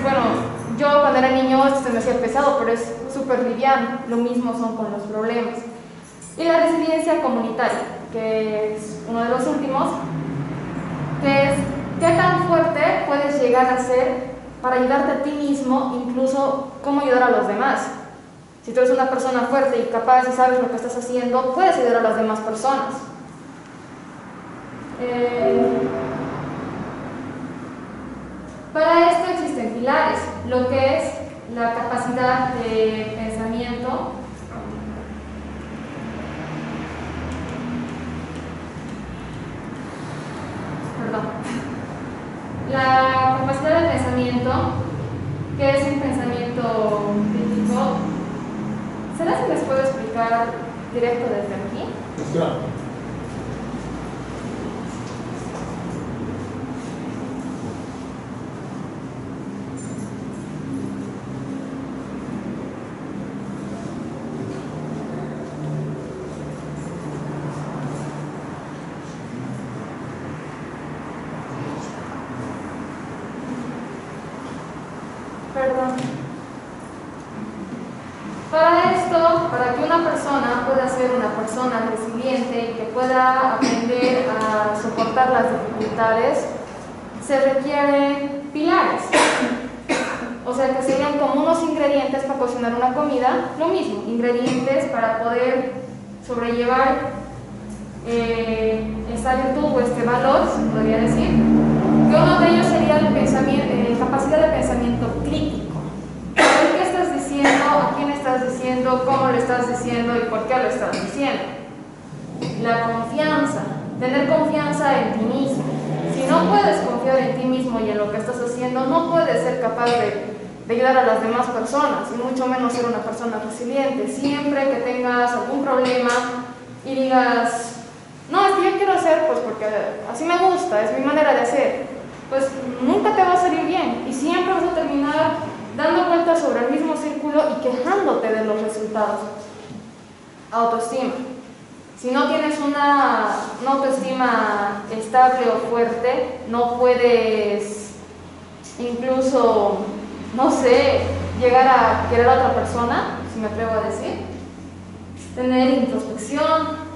bueno, yo cuando era niño esto se me hacía pesado, pero es súper liviano. Lo mismo son con los problemas. Y la resiliencia comunitaria, que es uno de los últimos, que es qué tan fuerte puedes llegar a ser para ayudarte a ti mismo, incluso cómo ayudar a los demás. Si tú eres una persona fuerte y capaz y sabes lo que estás haciendo, puedes ayudar a las demás personas. Para esto existen pilares, lo que es la capacidad de pensamiento, la capacidad de pensamiento, que es un pensamiento crítico. ¿Será que les puedo explicar directo desde aquí? Claro. Perdón. Para esto, para que una persona pueda ser una persona resiliente y que pueda aprender a soportar las dificultades, se requieren pilares. O sea que serían como unos ingredientes para cocinar una comida, lo mismo, ingredientes para poder sobrellevar esta virtud o este valor, se podría decir. Que uno de ellos sería el capacidad de pensamiento crítico. Saber qué estás diciendo, a quién estás diciendo, cómo lo estás diciendo y por qué lo estás diciendo. La confianza, tener confianza en ti mismo. Si no puedes confiar en ti mismo y en lo que estás haciendo, no puedes ser capaz de ayudar a las demás personas, y mucho menos ser una persona resiliente. Siempre que tengas algún problema y digas, no, es que yo quiero hacer pues porque así me gusta, es mi manera de hacer, pues nunca te va a salir bien y siempre vas a terminar dando vueltas sobre el mismo círculo y quejándote de los resultados. Autoestima. Si no tienes una autoestima estable o fuerte, no puedes incluso, no sé, llegar a querer a otra persona, si me atrevo a decir. Tener introspección,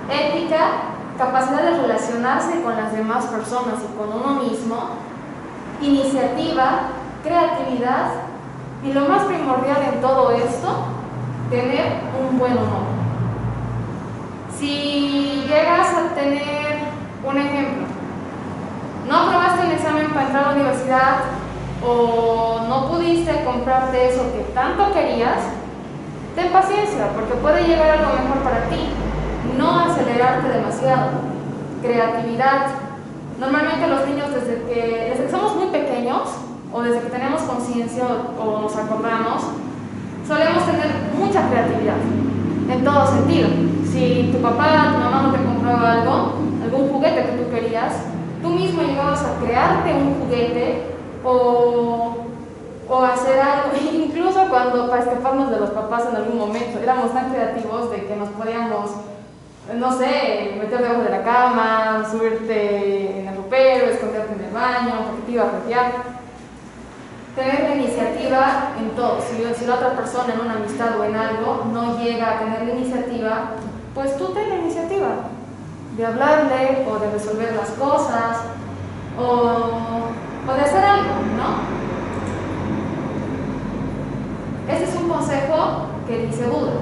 ética, capacidad de relacionarse con las demás personas y con uno mismo, iniciativa, creatividad y lo más primordial en todo esto, tener un buen humor. Si llegas a tener un ejemplo, no aprobaste un examen para entrar a la universidad o no pudiste comprarte eso que tanto querías, ten paciencia porque puede llegar algo mejor para ti. No acelerarte demasiado. Creatividad. Normalmente los niños desde que somos muy pequeños o desde que tenemos conciencia o nos acordamos, solemos tener mucha creatividad en todo sentido. Si tu papá, tu mamá no te compró algún juguete que tú querías, tú mismo llegabas a crearte un juguete o hacer algo, incluso cuando para escaparnos de los papás en algún momento, éramos tan creativos de que nos podíamos, no sé, meter debajo de la cama, subirte en el ropero, esconderte en el baño, porque te iba a refiar. Tener la iniciativa en todo. Si la otra persona en una amistad o en algo no llega a tener la iniciativa, pues tú ten la iniciativa de hablarle o de resolver las cosas o de hacer algo, ¿no? Este es un consejo que dice Buda.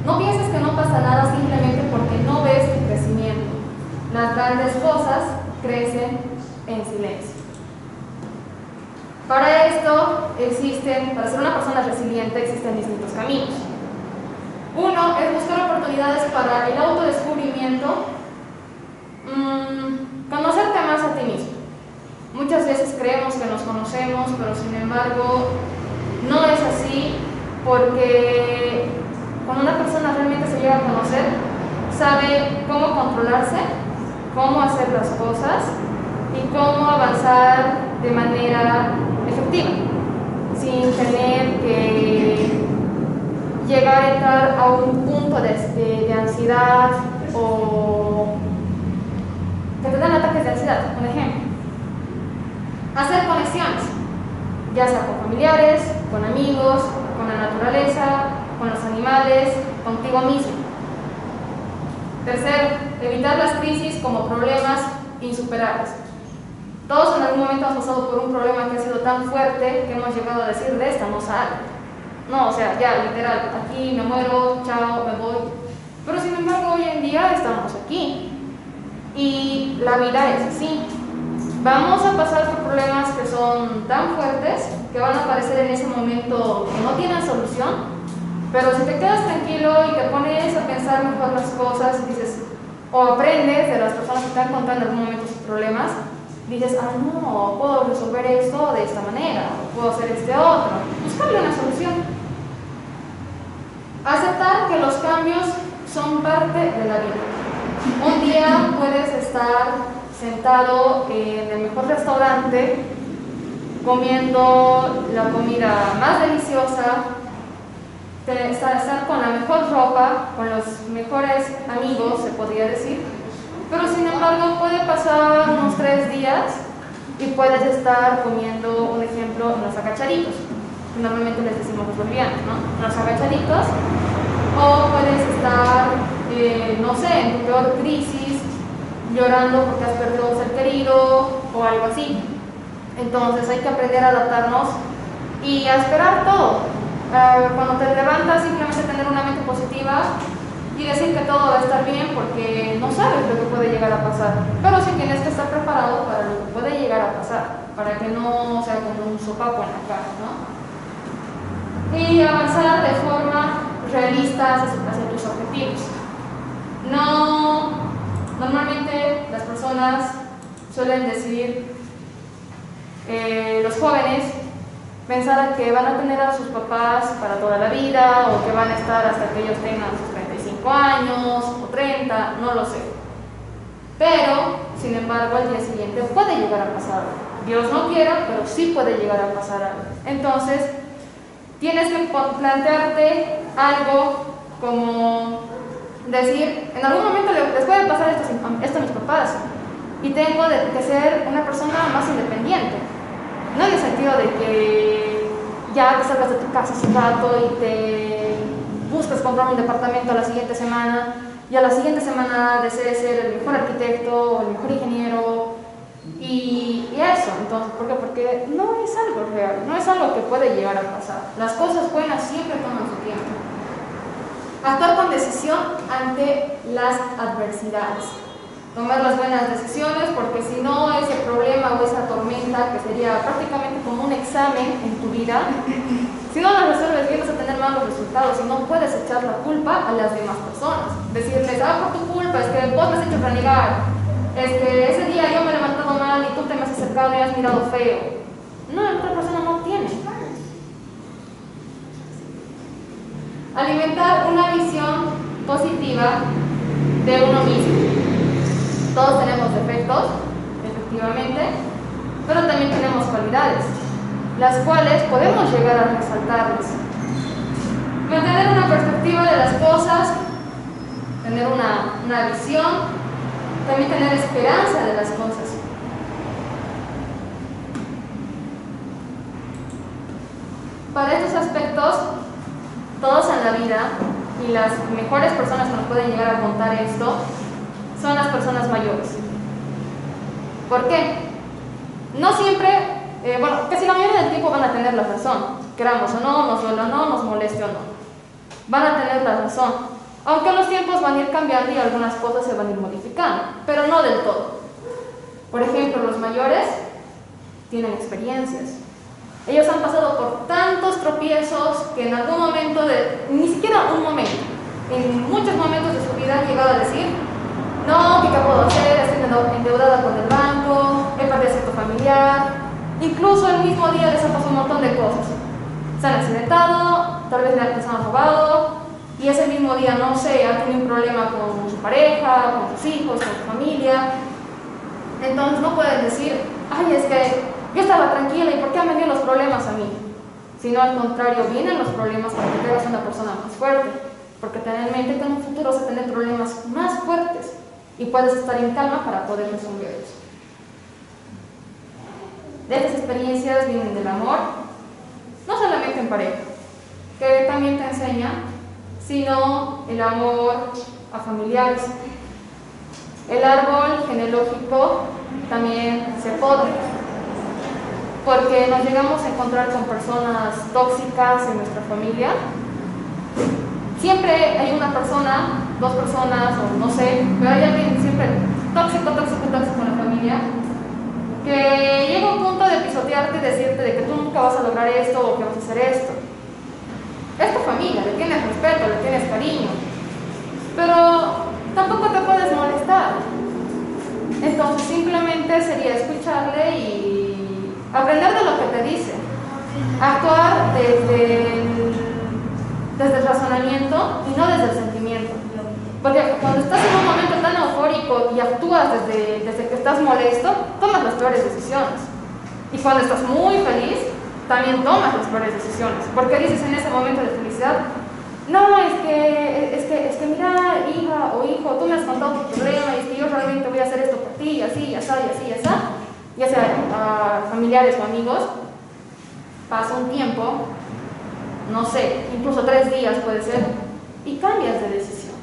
No pienses que no pasa nada simplemente porque no ves tu crecimiento. Las grandes cosas crecen en silencio. Para esto para ser una persona resiliente existen distintos caminos. Uno es buscar oportunidades para el autodescubrimiento, conocerte más a ti mismo. Muchas veces creemos que nos conocemos, pero sin embargo no es así, porque cuando una persona realmente se llega a conocer, sabe cómo controlarse, cómo hacer las cosas y cómo avanzar de manera efectiva, sin tener que llegar a entrar a un punto de ansiedad o que te dan ataques de ansiedad. Un ejemplo, hacer conexiones, ya sea con familiares, con amigos, con la naturaleza, con los animales, contigo mismo. Tercero, evitar las crisis como problemas insuperables. Todos en algún momento hemos pasado por un problema que ha sido tan fuerte que hemos llegado a decir, de esta no sale. No, o sea, ya, literal, aquí me muero, chao, me voy. Pero sin embargo, hoy en día estamos aquí. Y la vida es así. Vamos a pasar por problemas que son tan fuertes que van a aparecer en ese momento que no tienen solución. Pero si te quedas tranquilo y te pones a pensar mejor las cosas, dices, o aprendes de las personas que están contando en algún momento sus problemas, dices, ah, no, puedo resolver esto de esta manera, o puedo hacer este otro. Buscarle una solución. Aceptar que los cambios son parte de la vida. Un día puedes estar sentado en el mejor restaurante, comiendo la comida más deliciosa, estar con la mejor ropa, con los mejores amigos, se podría decir, pero sin embargo puede pasar unos 3 días y puedes estar comiendo, un ejemplo, unos agachaditos, que normalmente les decimos los bolivianos, ¿no? Unos agachaditos, o puedes estar, no sé, en tu peor crisis, llorando porque has perdido un ser querido o algo así. Entonces hay que aprender a adaptarnos y a esperar todo. Cuando te levantas, simplemente tener una mente positiva y decir que todo va a estar bien, porque no sabes lo que puede llegar a pasar, pero sí tienes que estar preparado para lo que puede llegar a pasar, para que no sea como un sopapo en la cara, ¿no? Y avanzar de forma realista hacia tus objetivos. Normalmente las personas suelen decir, los jóvenes, pensar que van a tener a sus papás para toda la vida, o que van a estar hasta que ellos tengan sus 35 años o 30, no lo sé. Pero, sin embargo, al día siguiente puede llegar a pasar algo. Dios no quiera, pero sí puede llegar a pasar algo. Entonces, tienes que plantearte algo como decir, en algún momento les puede pasar esto a mis papás, y tengo que ser una persona más independiente. No en el sentido de que ya te salgas de tu casa hace un rato y te buscas comprar un departamento a la siguiente semana, y a la siguiente semana desees ser el mejor arquitecto o el mejor ingeniero, y eso. Entonces, ¿por qué? Porque no es algo real, no es algo que puede llegar a pasar. Las cosas buenas siempre toman su tiempo. Actuar con decisión ante las adversidades. Tomar las buenas decisiones, porque si no, ese problema o esa tormenta, que sería prácticamente como un examen en tu vida, si no lo resuelves bien vas a tener malos resultados, y no puedes echar la culpa a las demás personas. Decirles, por tu culpa, es que vos me has hecho renegar, es que ese día yo me he levantado mal y tú te me has acercado y has mirado feo. No, la otra persona no tiene. Alimentar una visión positiva de uno mismo. Todos tenemos defectos, efectivamente, pero también tenemos cualidades, las cuales podemos llegar a resaltarles. Mantener una perspectiva de las cosas, tener una visión, también tener esperanza de las cosas. Para estos aspectos, todos en la vida, y las mejores personas que nos pueden llegar a contar esto, son las personas mayores. ¿Por qué? No siempre, casi la mayoría del tiempo van a tener la razón, queramos o no, nos duele o no, nos moleste o no. Van a tener la razón, aunque los tiempos van a ir cambiando y algunas cosas se van a ir modificando, pero no del todo. Por ejemplo, los mayores tienen experiencias. Ellos han pasado por tantos tropiezos que en algún momento, ni siquiera un momento, en muchos momentos de su vida han llegado a decir, no, ¿qué puedo hacer? Estoy endeudada con el banco, he perdido cierto familiar. Incluso el mismo día les ha pasado un montón de cosas. Se han accidentado, tal vez les han robado, y ese mismo día, no sé, han tenido un problema con su pareja, con sus hijos, con su familia. Entonces no pueden decir, ay, es que yo estaba tranquila, ¿y por qué han venido los problemas a mí? Sino al contrario, vienen los problemas para que te hagas una persona más fuerte, porque ten en mente que en un futuro vas a tener problemas más fuertes y puedes estar en calma para poder resolverlos. De estas experiencias vienen del amor, no solamente en pareja, que también te enseña, sino el amor a familiares. el árbol genealógico también se poda, porque nos llegamos a encontrar con personas tóxicas en nuestra familia. Siempre hay una persona, dos personas, o no sé, pero hay alguien siempre tóxico en la familia, que llega a un punto de pisotearte y decirte de que tú nunca vas a lograr esto o que vas a hacer esto. Es tu familia, le tienes respeto, le tienes cariño, pero tampoco te puedes molestar. Entonces simplemente sería escucharle y aprender de lo que te dice, actuar desde el razonamiento y no desde el sentimiento. Porque cuando estás en un momento tan eufórico y actúas desde que estás molesto, tomas las peores decisiones. Y cuando estás muy feliz, también tomas las peores decisiones. Porque dices en ese momento de felicidad, no, es que mira, hija o hijo, tú me has contado tu problema y es que yo realmente voy a hacer esto por ti, y así, y así, y así, y así. Ya sea a familiares o amigos, pasa un tiempo, no sé, incluso 3 días puede ser, y cambias de decisión.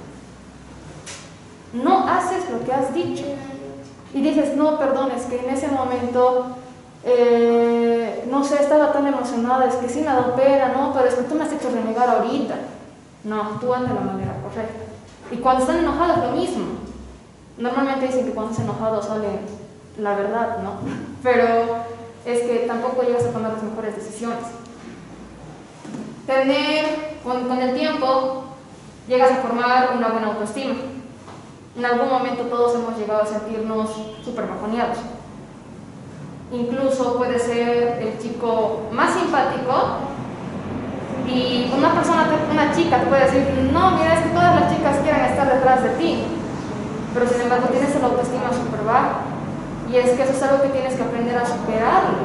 No haces lo que has dicho. Y dices, no, perdón, es que en ese momento, no sé, estaba tan emocionada, es que sí me ha dado pena, no, pero es que tú me has hecho renegar ahorita. No, actúan de la manera correcta. Y cuando están enojados, lo mismo. Normalmente dicen que cuando estás enojado sale la verdad, ¿no? Pero es que tampoco llegas a tomar las mejores decisiones. Con el tiempo, llegas a formar una buena autoestima. En algún momento todos hemos llegado a sentirnos súper bajoneados. Incluso puede ser el chico más simpático y una chica te puede decir, no, mira, es que todas las chicas quieren estar detrás de ti, pero sin embargo tienes la autoestima súper baja. Y es que eso es algo que tienes que aprender a superarlo,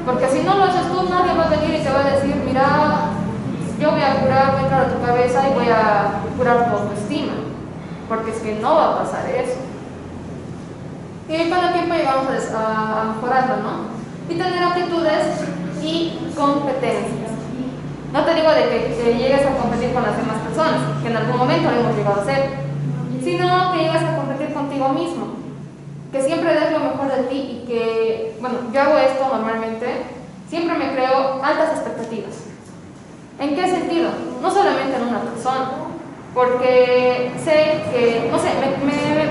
porque si no lo haces tú, nadie va a venir y te va a decir, mira, yo voy a entrar a tu cabeza y voy a curar tu autoestima, porque es que no va a pasar eso. Y con el tiempo llegamos a mejorarlo, ¿no? Y tener aptitudes y competencias. No te digo de que llegues a competir con las demás personas, que en algún momento lo hemos llegado a hacer, sino que llegues a competir contigo mismo, que siempre des lo mejor de ti y que, bueno, yo hago esto normalmente, siempre me creo altas expectativas. ¿En qué sentido? No solamente en una persona, porque sé que, no sé,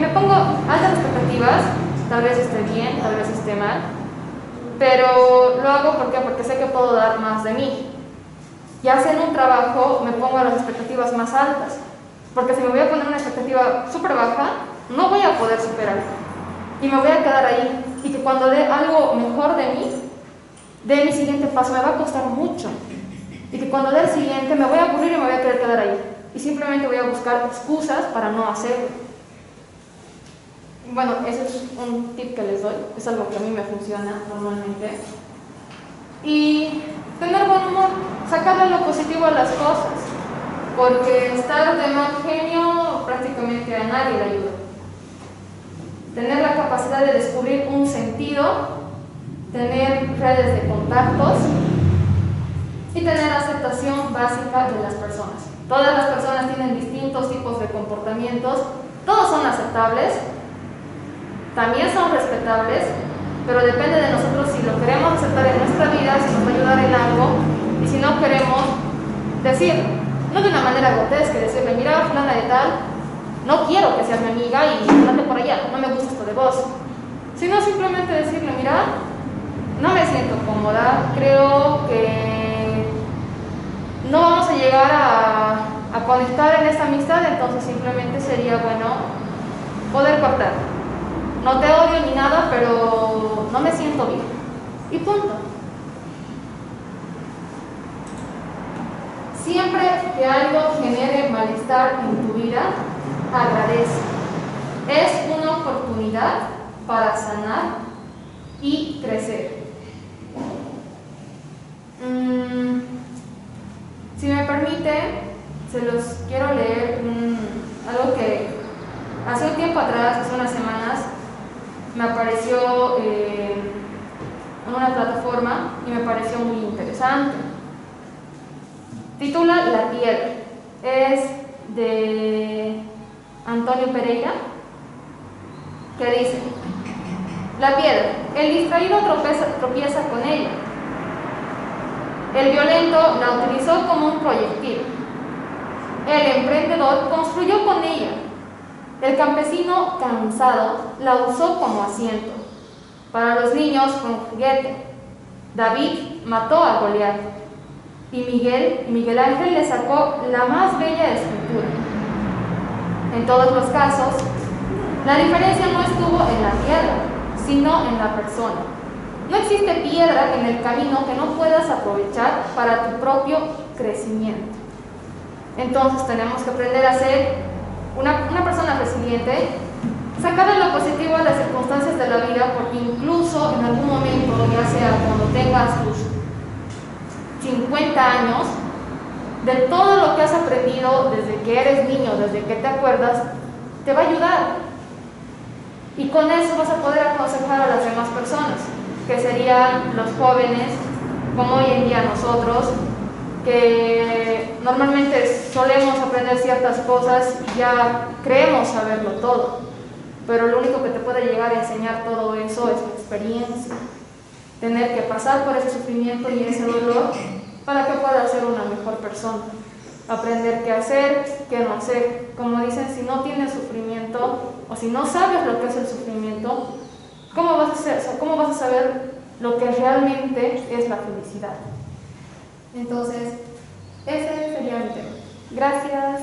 me pongo altas expectativas, tal vez esté bien, tal vez esté mal, pero lo hago porque sé que puedo dar más de mí. Ya sea en un trabajo me pongo las expectativas más altas, porque si me voy a poner una expectativa súper baja, no voy a poder superarla y me voy a quedar ahí, y que cuando dé algo mejor de mí, de mi siguiente paso, me va a costar mucho, y que cuando dé el siguiente me voy a aburrir y me voy a querer quedar ahí y simplemente voy a buscar excusas para no hacerlo. Bueno, ese es un tip que les doy, es algo que a mí me funciona normalmente. Y tener buen humor, sacarle lo positivo a las cosas, porque estar de mal genio prácticamente a nadie le ayuda. Tener la capacidad de descubrir un sentido, tener redes de contactos y tener aceptación básica de las personas. Todas las personas tienen distintos tipos de comportamientos, todos son aceptables, también son respetables, pero depende de nosotros si lo queremos aceptar en nuestra vida, si nos va a ayudar en algo, y si no queremos decir, no de una manera grotesca, decirle, mira, fulana de tal, no quiero que seas mi amiga y andate por allá, no me gusta esto de vos, sino simplemente decirle, mira, no me siento cómoda, creo que no vamos a llegar a conectar en esta amistad, entonces simplemente sería bueno poder cortar. No te odio ni nada, pero no me siento bien. Y punto. Siempre que algo genere malestar en tu vida, agradece. Es una oportunidad para sanar y crecer. Si me permite, se los quiero leer algo que hace un tiempo atrás, hace unas semanas, me apareció en una plataforma y me pareció muy interesante. Titula La Piedra. Es de Antonio Pereira que dice: la piedra, el distraído tropieza con ella. El violento la utilizó como un proyectil. El emprendedor construyó con ella. El campesino cansado la usó como asiento. Para los niños fue un juguete. David mató a Goliat. Y Miguel Ángel le sacó la más bella escultura. En todos los casos, la diferencia no estuvo en la piedra, sino en la persona. No existe piedra en el camino que no puedas aprovechar para tu propio crecimiento. Entonces tenemos que aprender a ser una persona resiliente, sacarle lo positivo a las circunstancias de la vida, porque incluso en algún momento, ya sea cuando tengas tus 50 años, de todo lo que has aprendido desde que eres niño, desde que te acuerdas, te va a ayudar. Y con eso vas a poder aconsejar a las demás personas, que serían los jóvenes, como hoy en día nosotros, que normalmente solemos aprender ciertas cosas y ya creemos saberlo todo, pero lo único que te puede llegar a enseñar todo eso es la experiencia, tener que pasar por ese sufrimiento y ese dolor para que puedas ser una mejor persona, aprender qué hacer, qué no hacer. Como dicen, si no tienes sufrimiento o si no sabes lo que es el sufrimiento, ¿cómo vas a saber lo que realmente es la felicidad? Entonces, ese sería mi tema. Gracias.